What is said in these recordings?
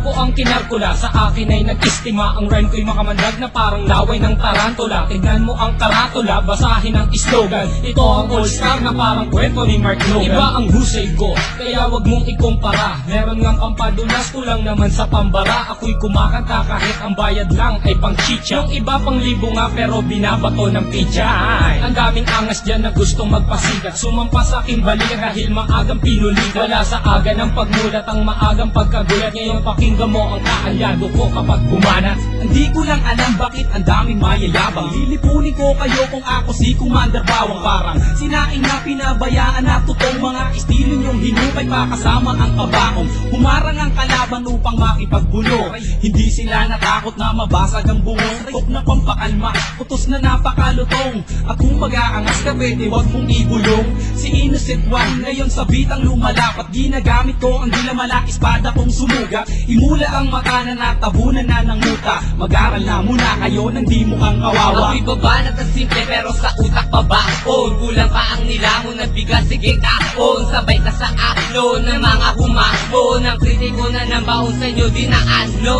ko ang kinalkula, sa akin ay nag-istima. Ang rhyme ko'y makamandag na parang laway ng tarantula. Tignan mo ang karatula, basahin ang slogan. Ito ang all-star na parang kwento ni Mark Logan. Iba ang husay ko, kaya wag mong ikumpara. Meron ngang pampadulas, kulang naman sa pambara. Ako'y kumakanta kahit ang bayad lang ay pang chicha. Yung iba pang libo nga pero binabato ng pizza. Ang daming angas dyan na gustong magpasikat, sumampa sa aking balikat dahil maagang pinulit. Wala sa aga ng pagmulat ang maagang pagkagulat. Ngayon pakinggan mo ang kaalyado ko kapag bumanat. Hindi ko lang alam bakit ang daming mayayabang. Lilipunin ko kayo kung ako si Commander Bawang. Parang sinaing na pinabayaan na totoong mga estilo nyong hinukay pa kasama ang kabakong. Humarang ang kalaban upang makipagbulo. Hindi sila natakot na mabasag ang bungong. Tok na pampakalma, utos na napakalutong. At kung mag-aangas ka pwede wag mong ibulong. Si Innocent One ngayon sa bitang lumalapat. Ginagamit ko ang dilamala espada kong sumuga. Imula ang mata na natabunan na ng muta. Mag-aral na muna kayo nang di mukhang kawawa. Ako'y babanat na simple pero sa utak pabaon. Kulang pa ang nilamon na bigas, sige kaon. Sabay ka sa upload ng mga humahon. Ang kritiko na ng baon sa inyo di na ano.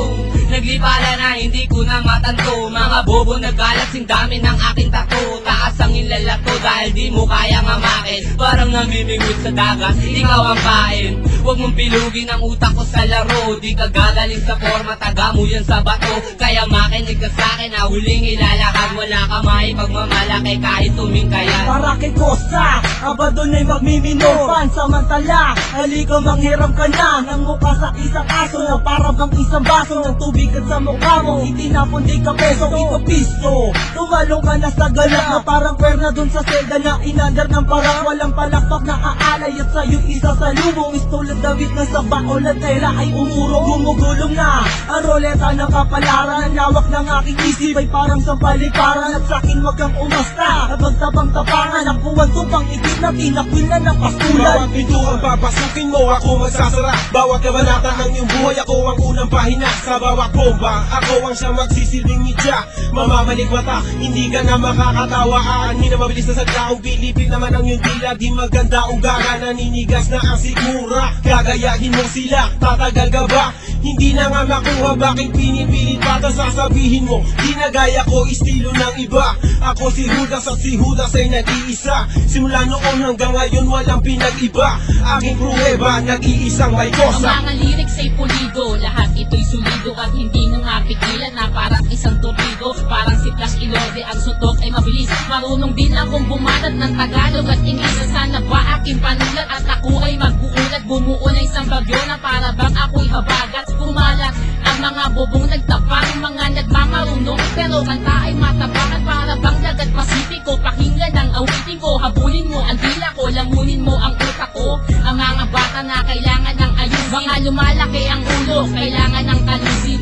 Naglipala na hindi ko na matanto. Mga bobo nagkalasing dami ng aking tato. Taas ang ilalato dahil di mo kaya ngamakin. Parang namimingot sa dagat, ikaw ang kain. Huwag mong pilugin ang utak ko sa laro. Di ka gagaling sa forma, taga mo yan sa bato. Kaya makinig ka sa'kin na huling ilalakad. Wala ka maipagmamalaki kahit tumingkayan. Para kay Kosa, abadon ay magmimino. Pansamantala, halika manghiram ka na ng mukha sa isang aso na para bang isang baso ng tubig at sa mukha mo itinapon di ka peso, ito pisto. Tumalong ka na sa galak na parang perna dun sa selda na inandar ng parang walang palakpak na aalay at sa'yo isa sa lumong istulad David na sa baon na tela ay umurong. Gumugulong na ang roleta ng kapalaran. Lawak ng aking isip ay parang sa paliparan. At sa'kin wag kang umasta, nabagtabang tapangan. Ang kuwan tupang itim na tinakwil na ng pastulan. Bawat pinto ang papasukin mo, ako magsasara. Bawat kabanata ng iyong buhay, ako ang unang pahina. Sa bawat bomba, ako ang siya magsisilbing media. Mamamalik mata, hindi ka na makakatawa. Aanhin na mabilis na sa tao, bilipid naman ang iyong dila. Di maganda ugaga, naninigas na ang sigura. Gagayahin mo sila, tatagal ka ba? Hindi na nga makuha, bakit pinipilit pa ta sasabihin mo? Di na gaya ko, estilo ng iba. Ako si Judas at si Judas ay nag-iisa. Simula noon hanggang ngayon walang pinag-iba. Aking pruweba, nag-iisang may Ang kosa. mga lyrics ay pulido, lahat ito'y sulido at hindi na nga pigilan na parang isang torpedo. Parang si Flash Ilorde, ang suntok ay mabilis. Marunong din akong bumalat ng Tagalog at Ingles. Sana ba aking panulat at ako ay mag-uulat. Bumuo na isang bagyo na para bang ako'y habagat. Kumalat ang mga bobong nagtapang, mga nagmamarunong pero kanta ay matapakan para bang dagat Pasipiko. Pakinggan ang awitin ko, habulin mo ang dila ko, lamunin mo ang utak ko. Ang mga bata na kailangan ng ayusin, mga lumalaki ang ulo, kailangan ng talusin.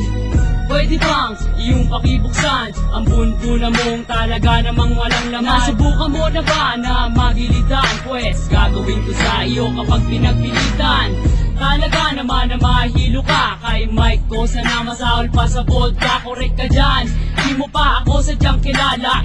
Pwede bang iyong pakibuksan ang bunbuna mong talaga namang walang laman? Nasubukan mo na ba na magilitan? Pwes gagawin ko sa iyo kapag pinagpilitan. Talaga naman na mahilo ka kay Mike ko, sana masahol pa sa vodka. Correct ka dyan, di mo pa ako sadyang kilala.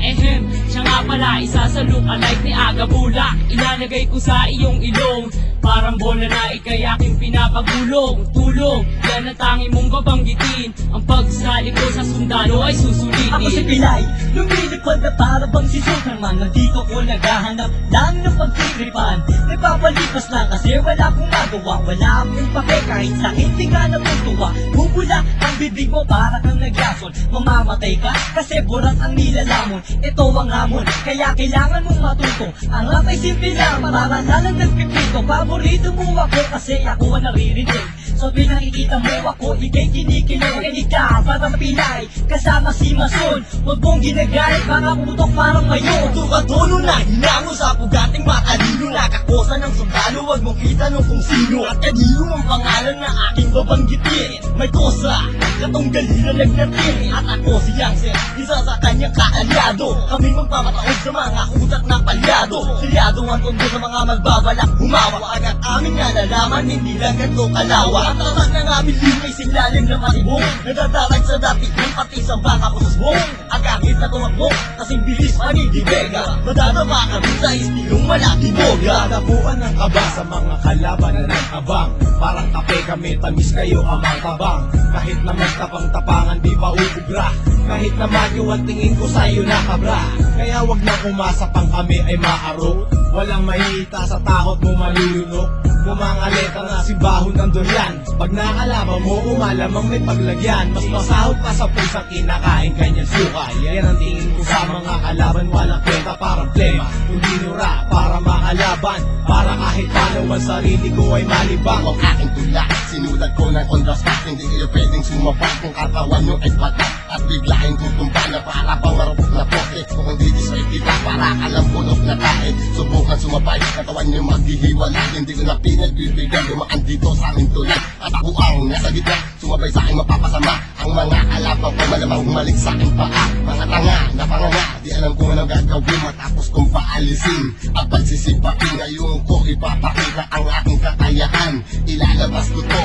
Siya nga pala isa sa look-alike ni Aga Bulak. Ilalagay ko sa iyong ilong, parang bola na ikay aking pinapagulong. Tulong, yan ang tangi mong babanggitin. Ang pagsali ko sa sundalo ay susulitin. Ako si Pilay, lumilipad na para bang si Superman. Nandito ko naghahanap lang ng pagtiripan. Nagpapalipas lang kasi wala akong magawa. Wala akong pake kahit sakit di ka natutuwa. Bubula ang bibig mo para kang nagyason. Mamamatay ka kasi burat ang nilalamon. Ito ang hamon, kaya kailangan mong matuto. Ang rap ay simple lang, maranalang nagpipito. Paborito mo ako kasi ako ang naririnig. So pinakikita mo ako, ikay kinikilig. Kinig ka, parang Pilay, kasama si Mason. Huwag mong ginagalit, mga putok parang mayon. Tukatono na, hinango sa pugating matalino. Nakakosa ng sundalo, huwag mong kita nung kung sino. At kanino ang pangalan na aking babanggitin. May kosa, katong galina nagnatin. At ako si Yangsen, isa sa kanyang kaalyado. Kami magpapataod sa mga utak na palyado. Silyado ang tondo sa mga magbabalak humawa. Agad aming nalalaman, hindi lang ganito kalawa. Ang tatak ng aming limay, siglalim na matibong. Nadadarag sa dati ng pati sa baka pusos mong. Agangit na tumakbo, kasing bilis panigibega. Madadama kami sa istilong malaki boga. Tatapuan ng kaba sa mga kalaban na nag-abang. Parang kape kami, tamis kayo amang tabang. Kahit na magtapang-tapangan, di pa uubra. Kahit na magyo ang tingin ko sa'yo na kabra. Kaya wag na umasa pang kami ay maaro. Walang mahihita sa takot mo malulunok. Bumangaleta na simbahon ng durian. Pag nakalaman mo, umalamang may paglagyan. Mas masahod pa sa pusang kinakain kanyang suka. Yan ang tingin ko sa mga kalaban. Walang kwenta para plema, kundi nura para makalaban. Para kahit paano ang sarili ko ay malibang. Ang aking tula, sinulat ko ng on the spot. Hindi kayo pwedeng sumabak kung katawan nyo ay patak. At biglaing tutumba na para pang marupok na poke. Kung hindi disway kita, para ka lang punok na kain. Subukan sumabay, katawan nyo maghihiwalay. Hindi ko na pinagbibigay, dumaan dito sa aming tulad. At ako ang nasa gitna, sumabay sa aking mapapasama. Ang mga kalapang ko malamang humalik sa aking paa. Mga tanga na panganga, di alam kung anong gagawin matapos kong paalisin. At pagsisipain, ngayon ko ipapakita ang aking kakayahan. Ilalabas ko to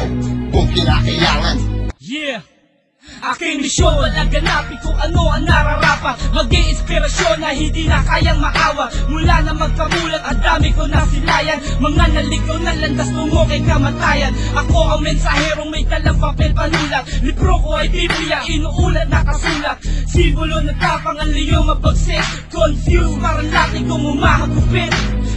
kung kinakailangan. Yeah! Aking misyon, palaganapin kung ano ang nararapat. Maging inspirasyon na hindi na kayang maawa. Mula na magkamulat, ang dami ko nasilayan. Mga naligaw na landas tungo kay kamatayan. Ako ang mensaherong may dalang papel panulat. Libro ko ay Biblia, inuulat na kasulat. Simbolo ng tapang ang liyo mabagsik. Confused, parang laki kong umahagupit.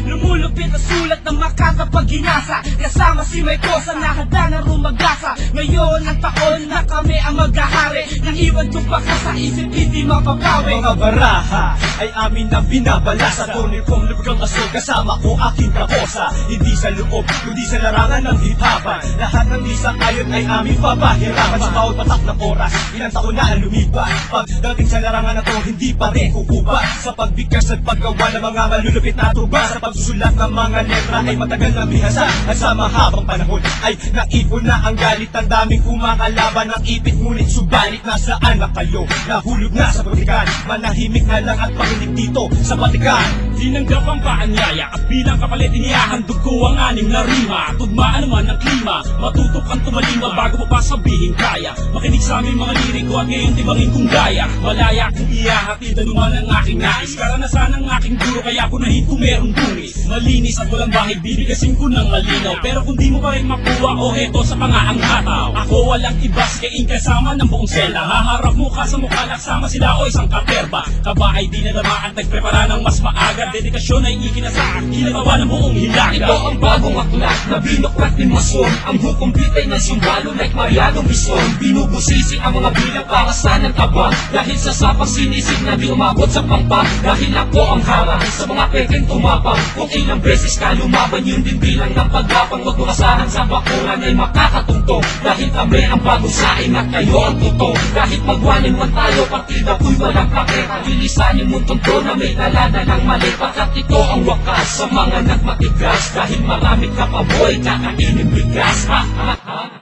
Lumulupit ang sulat na makakapaghinasa. Kasama si Maykosa na handa na rumagasa. Ngayon ang taon na kami ang maghahari. Nang iwan ko baka sa isip hindi mapapawi. Mga baraha ay amin na binabala. Sa tunay kong lugang aso kasama ko aking kaposa. Hindi sa loob, kundi sa larangan ng hitapan. Lahat ng lisa ayon ay aming papahirapan. Sa bawat patak ng oras, ilang taon na ang lumipas. Pagdating sa larangan na to, hindi pa rin kukupas. Sa pagbigkas at paggawa ng mga malulupit na tuba. Sa pagsusulat ng mga letra ay matagal na bihasa. At sa mahabang panahon ay naipon na ang galit. Ang daming kumakalaban ng ipit. Ngunit subalit nasaan na kayo? Nahulog na sa butikan. Manahimik na lang at panginig dito sa batikan. Tinanggap ang paanyaya at bilang kapalit inihahandog ko ang anim na rima. Tugmaan naman ang klima, matutok ang tumalima bago mo pa sabihin kaya. Makinig sa aming mga liriko at ngayon tibangin kong gaya. Malaya kong ihahatid anuman ang aking nais. Karanasan ang aking guro kaya ko nahin kung merong dungis. Malinis at walang bahid, bibigasin ko ng malinaw. Pero kung di mo pa rin makuha o heto sa pangaang hataw. Ako walang ibas kain kasama ng buong sela. Haharap mukha sa mukha nagsama sila o isang katerba. Kaba ay di nadamaan, nagprepara ng mas maaga. Dedikasyon ay ikinasaan, kinagawa ng buong hilaga. Ito ang bagong aklat na binuklat ni Mason. Ang hukom bitay ng sundalo like Mariano Bison. Binubusisi ang mga bilang para sa ng taba. Dahil sa sapang sinisig na di umabot sa pampa. Dahil ako ang harang sa mga pekeng tumapang. Kung ilang beses ka lumaban, yun din bilang ng paggapang. Huwag mo asahan sa bakuran ay makakatungtong. Dahil kami ang bagong saing at kayo ang totoo. Kahit magwanin man tayo, partida ko'y walang paketa. Lilisanin mong tunto na may dalada ng mali. Pagkat ito ang wakas sa mga nagmatigas. Dahil marami ka pa boy, kakainin bigas. Ha ha ha.